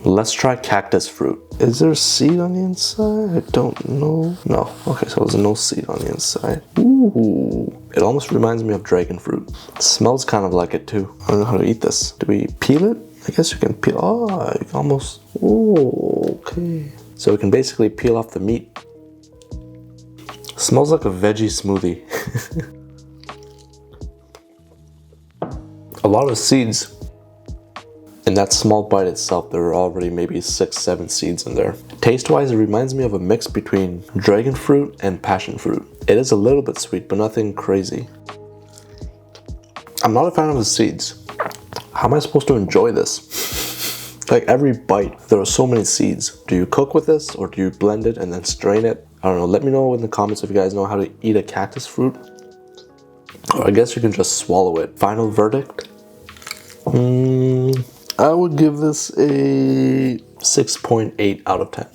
Let's try cactus fruit. Is there a seed on the inside? I don't know. No. Okay, so there's no seed on the inside. Ooh. It almost reminds me of dragon fruit. It smells kind of like it too. I don't know how to eat this. Do we peel it? I guess you can peel. Oh, you can almost. Oh, okay. So we can basically peel off the meat. Smells like a veggie smoothie. A lot of seeds. In that small bite itself, there are already maybe 6-7 seeds in there. Taste-wise, it reminds me of a mix between dragon fruit and passion fruit. It is a little bit sweet, but nothing crazy. I'm not a fan of the seeds. How am I supposed to enjoy this? Like every bite, there are so many seeds. Do you cook with this, or do you blend it and then strain it? I don't know. Let me know in the comments if you guys know how to eat a cactus fruit. Or I guess you can just swallow it. Final verdict? I would give this a 6.8 out of 10.